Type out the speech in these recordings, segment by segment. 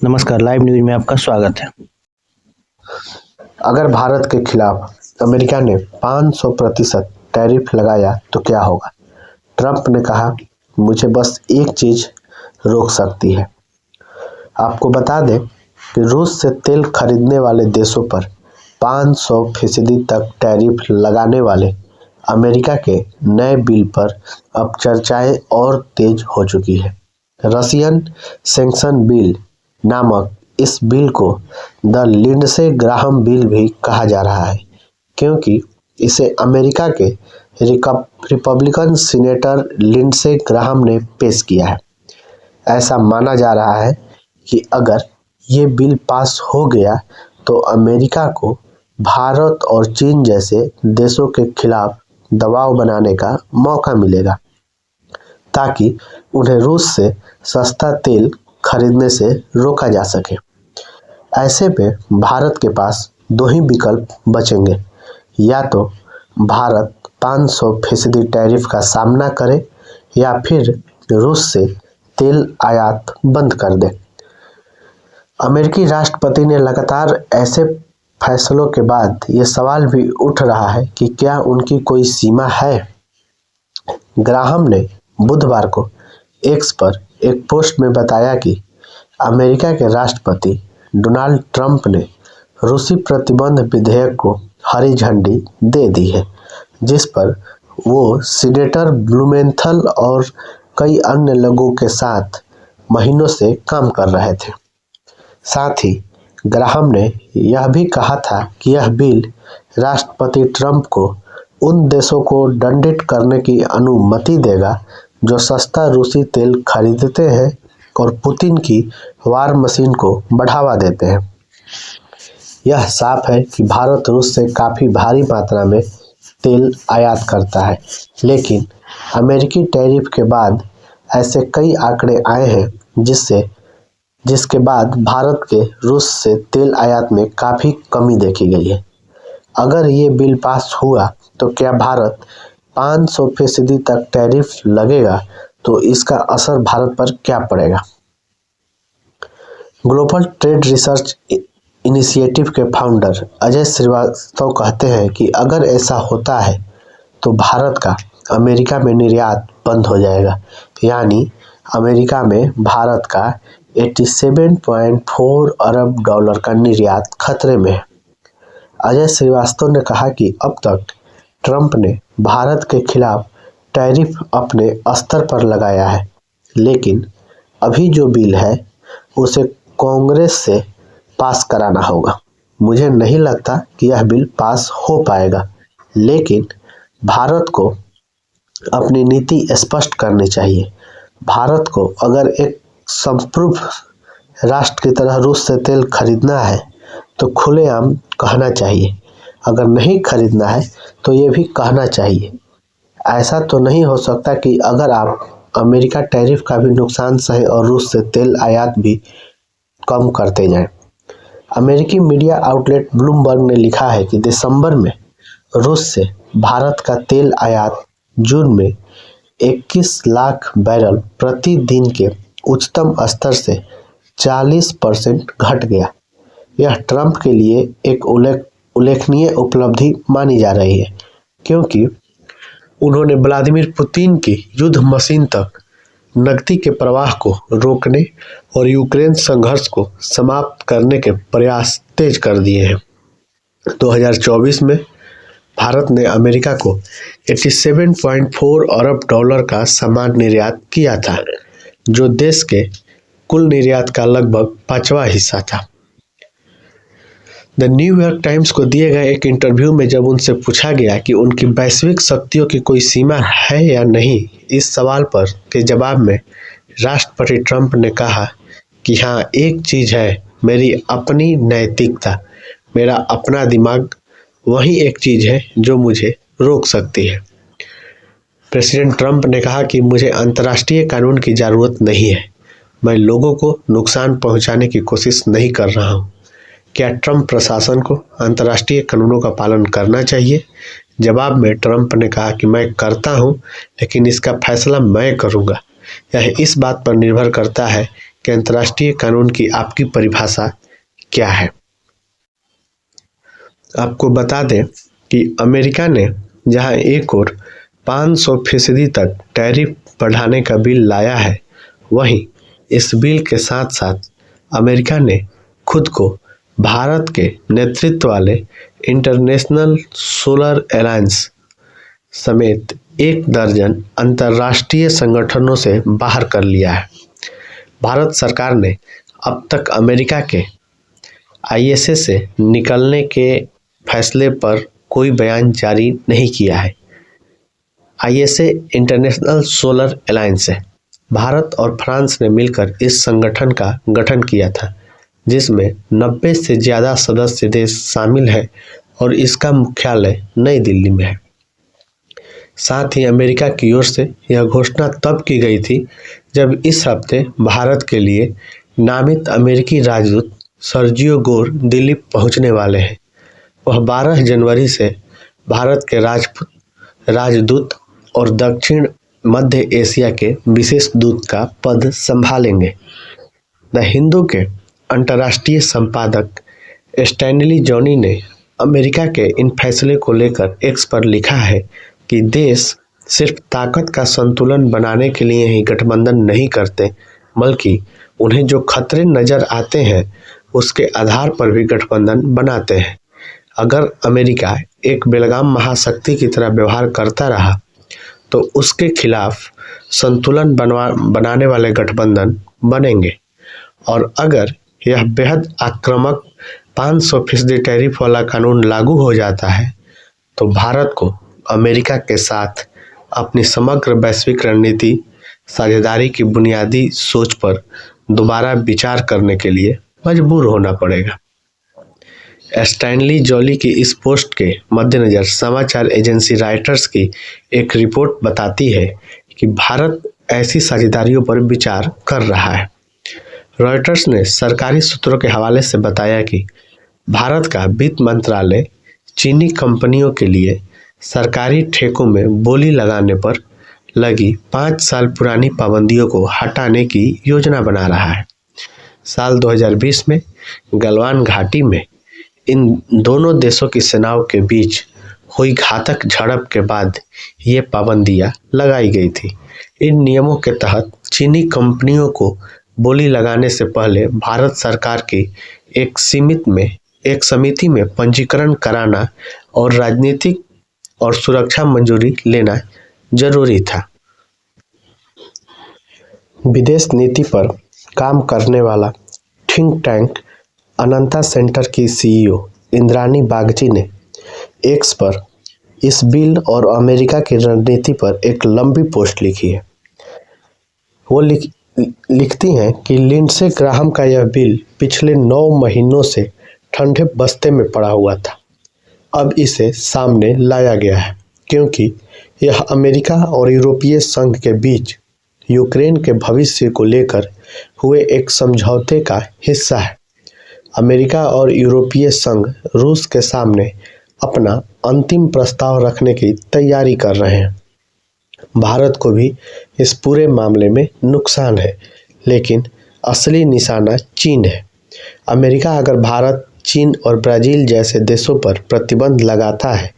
नमस्कार, live news में आपका स्वागत है। अगर भारत के खिलाफ अमेरिका ने 500% टैरिफ लगाया तो क्या होगा? ट्रंप ने कहा, मुझे बस एक चीज रोक सकती है। आपको बता दें कि रूस से तेल खरीदने वाले देशों पर 500% तक टैरिफ लगाने वाले अमेरिका के नए बिल पर अब चर्चाएं और तेज हो चुकी है। रशियन सैंक्शन बिल नामक इस बिल को द लिंडसे ग्राहम बिल भी कहा जा रहा है, क्योंकि इसे अमेरिका के रिपब्लिकन सीनेटर लिंडसे ग्राहम ने पेश किया है। ऐसा माना जा रहा है कि अगर ये बिल पास हो गया तो अमेरिका को भारत और चीन जैसे देशों के खिलाफ दबाव बनाने का मौका मिलेगा, ताकि उन्हें रूस से सस्ता तेल खरीदने से रोका जा सके। ऐसे में भारत के पास दो ही विकल्प बचेंगे, या तो भारत 500% टैरिफ का सामना करे या फिर रूस से तेल आयात बंद कर दे। अमेरिकी राष्ट्रपति ने लगातार ऐसे फैसलों के बाद ये सवाल भी उठ रहा है कि क्या उनकी कोई सीमा है। ग्राहम ने बुधवार को एक्स पर एक पोस्ट में बताया कि अमेरिका के राष्ट्रपति डोनाल्ड ट्रंप ने रूसी प्रतिबंध विधेयक को हरी झंडी दे दी है, जिस पर वो सीनेटर ब्लूमेंथल और कई अन्य लोगों के साथ महीनों से काम कर रहे थे। साथ ही ग्राहम ने यह भी कहा था कि यह बिल राष्ट्रपति ट्रंप को उन देशों को दंडित करने की अनुमति देगा जो सस्ता रूसी तेल खरीदते हैं और पुतिन की वार मशीन को बढ़ावा देते हैं। यह साफ है कि भारत रूस से काफ़ी भारी मात्रा में तेल आयात करता है, लेकिन अमेरिकी टैरिफ के बाद ऐसे कई आंकड़े आए हैं जिसके बाद भारत के रूस से तेल आयात में काफ़ी कमी देखी गई है। अगर ये बिल पास हुआ तो क्या भारत 500% तक टैरिफ लगेगा, तो इसका असर भारत पर क्या पड़ेगा? ग्लोबल ट्रेड रिसर्च इनिशिएटिव के फाउंडर अजय श्रीवास्तव कहते हैं कि अगर ऐसा होता है तो भारत का अमेरिका में निर्यात बंद हो जाएगा, यानी अमेरिका में भारत का 87.4 अरब डॉलर का निर्यात खतरे में है। अजय श्रीवास्तव ने कहा कि अब तक ट्रंप ने भारत के खिलाफ टैरिफ अपने स्तर पर लगाया है, लेकिन अभी जो बिल है उसे कांग्रेस से पास कराना होगा। मुझे नहीं लगता कि यह बिल पास हो पाएगा, लेकिन भारत को अपनी नीति स्पष्ट करनी चाहिए। भारत को अगर एक संप्रभु राष्ट्र की तरह रूस से तेल खरीदना है तो खुलेआम कहना चाहिए। अगर नहीं खरीदना है तो ये भी कहना चाहिए। ऐसा तो नहीं हो सकता कि अगर आप अमेरिका टैरिफ का भी नुकसान सहे और रूस से तेल आयात भी कम करते जाएं। अमेरिकी मीडिया आउटलेट ब्लूमबर्ग ने लिखा है कि दिसंबर में रूस से भारत का तेल आयात जून में 21 लाख बैरल प्रति दिन के उच्चतम स्तर से 40% घट गया। यह ट्रंप के लिए एक उल्लेखनीय उपलब्धि मानी जा रही है, क्योंकि उन्होंने व्लादिमीर पुतिन की युद्ध मशीन तक नकदी के प्रवाह को रोकने और यूक्रेन संघर्ष को समाप्त करने के प्रयास तेज कर दिए हैं। 2024 में भारत ने अमेरिका को 87.4 अरब डॉलर का सामान निर्यात किया था, जो देश के कुल निर्यात का लगभग 5वां हिस्सा था। द न्यूयॉर्क टाइम्स को दिए गए एक इंटरव्यू में जब उनसे पूछा गया कि उनकी वैश्विक शक्तियों की कोई सीमा है या नहीं, इस सवाल पर के जवाब में राष्ट्रपति ट्रंप ने कहा कि हाँ, एक चीज़ है, मेरी अपनी नैतिकता, मेरा अपना दिमाग, वही एक चीज़ है जो मुझे रोक सकती है। प्रेसिडेंट ट्रंप ने कहा कि मुझे अंतर्राष्ट्रीय कानून की ज़रूरत नहीं है, मैं लोगों को नुकसान पहुंचाने की कोशिश नहीं कर रहा हूं। क्या ट्रंप प्रशासन को अंतर्राष्ट्रीय कानूनों का पालन करना चाहिए? जवाब में ट्रंप ने कहा कि मैं करता हूं, लेकिन इसका फैसला मैं करूंगा। यह इस बात पर निर्भर करता है कि अंतर्राष्ट्रीय कानून की आपकी परिभाषा क्या है। आपको बता दें कि अमेरिका ने जहां एक और 500% तक टैरिफ बढ़ाने का बिल लाया है, वहीं इस बिल के साथ साथ अमेरिका ने खुद को भारत के नेतृत्व वाले इंटरनेशनल सोलर अलायंस समेत 1 दर्जन अंतर्राष्ट्रीय संगठनों से बाहर कर लिया है। भारत सरकार ने अब तक अमेरिका के आईएसए से निकलने के फैसले पर कोई बयान जारी नहीं किया है। आईएसए इंटरनेशनल सोलर अलायंस है। भारत और फ्रांस ने मिलकर इस संगठन का गठन किया था, जिसमें 90 से ज़्यादा सदस्य देश शामिल है और इसका मुख्यालय नई दिल्ली में है। साथ ही अमेरिका की ओर से यह घोषणा तब की गई थी जब इस हफ्ते भारत के लिए नामित अमेरिकी राजदूत सर्जियो गोर दिल्ली पहुंचने वाले हैं। वह 12 जनवरी से भारत के राजदूत और दक्षिण मध्य एशिया के विशेष दूत का पद संभालेंगे। द हिंदू के अंतर्राष्ट्रीय संपादक स्टैनली जॉनी ने अमेरिका के इन फैसले को लेकर एक्स पर लिखा है कि देश सिर्फ ताकत का संतुलन बनाने के लिए ही गठबंधन नहीं करते, बल्कि उन्हें जो खतरे नजर आते हैं उसके आधार पर भी गठबंधन बनाते हैं। अगर अमेरिका एक बेलगाम महाशक्ति की तरह व्यवहार करता रहा तो उसके खिलाफ संतुलन बनाने वाले गठबंधन बनेंगे, और अगर यह बेहद आक्रामक 500% टैरिफ वाला कानून लागू हो जाता है तो भारत को अमेरिका के साथ अपनी समग्र वैश्विक रणनीति साझेदारी की बुनियादी सोच पर दोबारा विचार करने के लिए मजबूर होना पड़ेगा। स्टैनली जॉली की इस पोस्ट के मद्देनज़र समाचार एजेंसी रॉयटर्स की एक रिपोर्ट बताती है कि भारत ऐसी साझेदारियों पर विचार कर रहा है। रॉयटर्स ने सरकारी सूत्रों के हवाले से बताया कि भारत का वित्त मंत्रालय चीनी कंपनियों के लिए सरकारी ठेकों में बोली लगाने पर लगी 5 साल पुरानी पाबंदियों को हटाने की योजना बना रहा है। साल 2020 में गलवान घाटी में इन दोनों देशों की सेनाओं के बीच हुई घातक झड़प के बाद ये पाबंदियां लगाई गई थी। इन नियमों के तहत चीनी कंपनियों को बोली लगाने से पहले भारत सरकार की एक समिति में पंजीकरण कराना और राजनीतिक और सुरक्षा मंजूरी लेना जरूरी था। विदेश नीति पर काम करने वाला थिंक टैंक अनंता सेंटर की सीईओ इंद्रानी बागची ने एक्स पर इस बिल और अमेरिका की रणनीति पर एक लंबी पोस्ट लिखी है। वो लिखती हैं कि लिंडसे ग्राहम का यह बिल पिछले 9 महीनों से ठंडे बस्ते में पड़ा हुआ था। अब इसे सामने लाया गया है क्योंकि यह अमेरिका और यूरोपीय संघ के बीच यूक्रेन के भविष्य को लेकर हुए एक समझौते का हिस्सा है। अमेरिका और यूरोपीय संघ रूस के सामने अपना अंतिम प्रस्ताव रखने की तैयारी कर रहे हैं। भारत को भी इस पूरे मामले में नुकसान है, लेकिन असली निशाना चीन है। अमेरिका अगर भारत, चीन और ब्राज़ील जैसे देशों पर प्रतिबंध लगाता है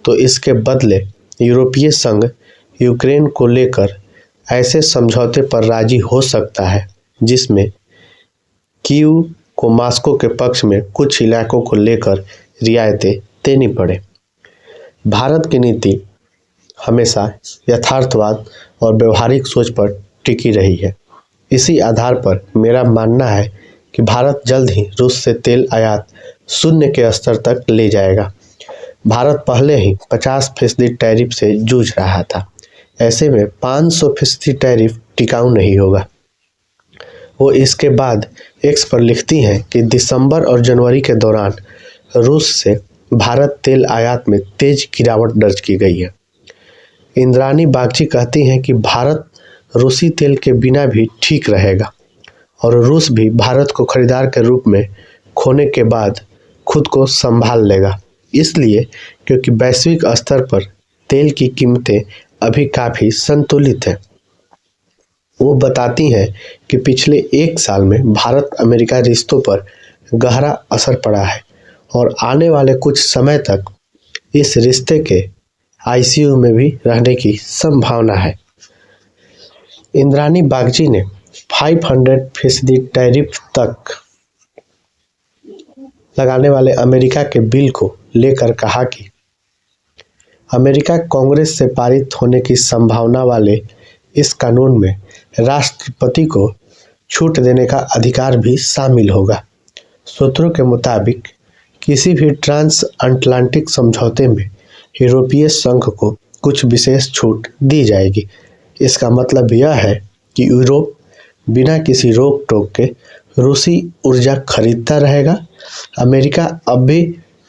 तो इसके बदले यूरोपीय संघ यूक्रेन को लेकर ऐसे समझौते पर राजी हो सकता है जिसमें कीव को मॉस्को के पक्ष में कुछ इलाकों को लेकर रियायतें देनी पड़े। भारत की नीति हमेशा यथार्थवाद और व्यवहारिक सोच पर टिकी रही है। इसी आधार पर मेरा मानना है कि भारत जल्द ही रूस से तेल आयात शून्य के स्तर तक ले जाएगा। भारत पहले ही 50% टैरिफ से जूझ रहा था। ऐसे में 500% टैरिफ टिकाऊ नहीं होगा। वो इसके बाद एक्स पर लिखती हैं कि दिसंबर और जनवरी के दौरान रूस से भारत तेल आयात में तेज गिरावट दर्ज की गई है। इंद्रानी बागची कहती हैं कि भारत रूसी तेल के बिना भी ठीक रहेगा और रूस भी भारत को खरीदार के रूप में खोने के बाद खुद को संभाल लेगा, इसलिए क्योंकि वैश्विक स्तर पर तेल की कीमतें अभी काफ़ी संतुलित हैं। वो बताती हैं कि पिछले 1 साल में भारत अमेरिका रिश्तों पर गहरा असर पड़ा है और आने वाले कुछ समय तक इस रिश्ते के आईसीयू में भी रहने की संभावना है। इंद्राणी बागची ने 500% टैरिफ तक लगाने वाले अमेरिका के बिल को लेकर कहा कि अमेरिका कांग्रेस से पारित होने की संभावना वाले इस कानून में राष्ट्रपति को छूट देने का अधिकार भी शामिल होगा। सूत्रों के मुताबिक किसी भी ट्रांस अटलांटिक समझौते में यूरोपीय संघ को कुछ विशेष छूट दी जाएगी। इसका मतलब यह है कि यूरोप बिना किसी रोक टोक के रूसी ऊर्जा खरीदता रहेगा। अमेरिका अब भी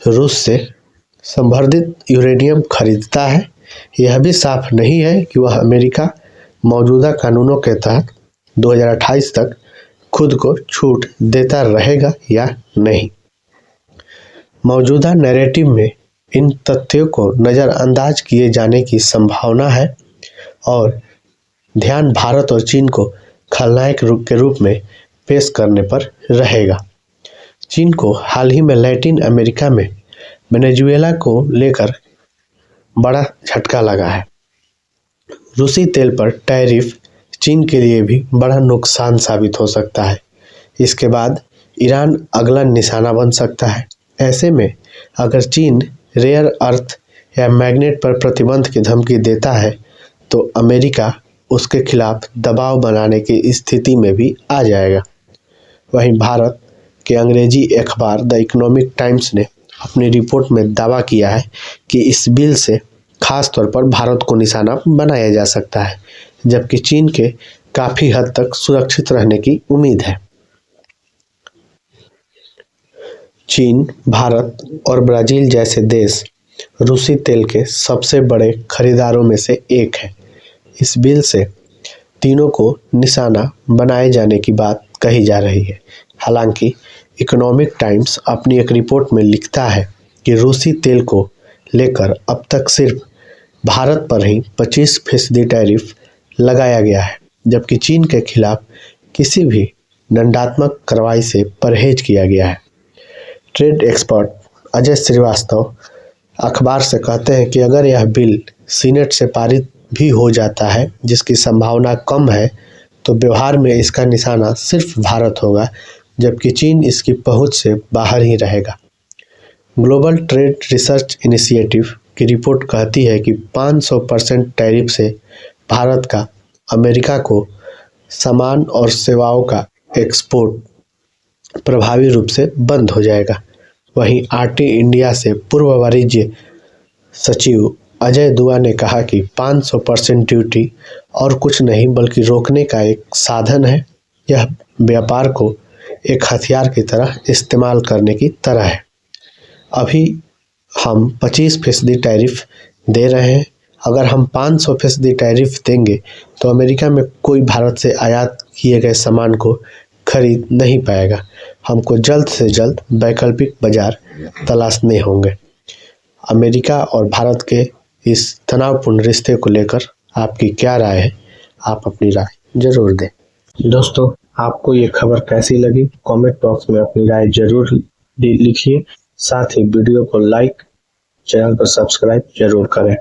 रूस से संवर्धित यूरेनियम खरीदता है। यह भी साफ नहीं है कि वह अमेरिका मौजूदा कानूनों के तहत 2028 तक खुद को छूट देता रहेगा या नहीं। मौजूदा नैरेटिव में इन तथ्यों को नज़रअंदाज किए जाने की संभावना है और ध्यान भारत और चीन को खलनायक के रूप में पेश करने पर रहेगा। चीन को हाल ही में लैटिन अमेरिका में वेनेजुएला को लेकर बड़ा झटका लगा है। रूसी तेल पर टैरिफ चीन के लिए भी बड़ा नुकसान साबित हो सकता है। इसके बाद ईरान अगला निशाना बन सकता है। ऐसे में अगर चीन रेयर अर्थ या मैग्नेट पर प्रतिबंध की धमकी देता है तो अमेरिका उसके खिलाफ दबाव बनाने की स्थिति में भी आ जाएगा। वहीं भारत के अंग्रेजी अखबार द इकोनॉमिक टाइम्स ने अपनी रिपोर्ट में दावा किया है कि इस बिल से खास तौर पर भारत को निशाना बनाया जा सकता है, जबकि चीन के काफ़ी हद तक सुरक्षित रहने की उम्मीद है। चीन, भारत और ब्राज़ील जैसे देश रूसी तेल के सबसे बड़े खरीदारों में से एक है। इस बिल से तीनों को निशाना बनाए जाने की बात कही जा रही है। हालांकि इकोनॉमिक टाइम्स अपनी एक रिपोर्ट में लिखता है कि रूसी तेल को लेकर अब तक सिर्फ भारत पर ही 25% टैरिफ लगाया गया है, जबकि चीन के खिलाफ किसी भी दंडात्मक कार्रवाई से परहेज किया गया है। ट्रेड एक्सपर्ट अजय श्रीवास्तव अखबार से कहते हैं कि अगर यह बिल सीनेट से पारित भी हो जाता है, जिसकी संभावना कम है, तो व्यवहार में इसका निशाना सिर्फ भारत होगा, जबकि चीन इसकी पहुंच से बाहर ही रहेगा। ग्लोबल ट्रेड रिसर्च इनिशिएटिव की रिपोर्ट कहती है कि 500% टैरिफ से भारत का अमेरिका को सामान और सेवाओं का एक्सपोर्ट प्रभावी रूप से बंद हो जाएगा। वहीं आरटी इंडिया से पूर्व वाणिज्य सचिव अजय दुआ ने कहा कि 500% ड्यूटी और कुछ नहीं बल्कि रोकने का एक साधन है। यह व्यापार को एक हथियार की तरह इस्तेमाल करने की तरह है। अभी हम 25% टैरिफ दे रहे हैं। अगर हम 500% टैरिफ देंगे तो अमेरिका में कोई भारत से आयात किए गए सामान को खरीद नहीं पाएगा। हमको जल्द से जल्द वैकल्पिक बाजार तलाशने होंगे। अमेरिका और भारत के इस तनावपूर्ण रिश्ते को लेकर आपकी क्या राय है? आप अपनी राय जरूर दें। दोस्तों, आपको ये खबर कैसी लगी? कमेंट बॉक्स में अपनी राय जरूर लिखिए। साथ ही वीडियो को लाइक, चैनल को सब्सक्राइब जरूर करें।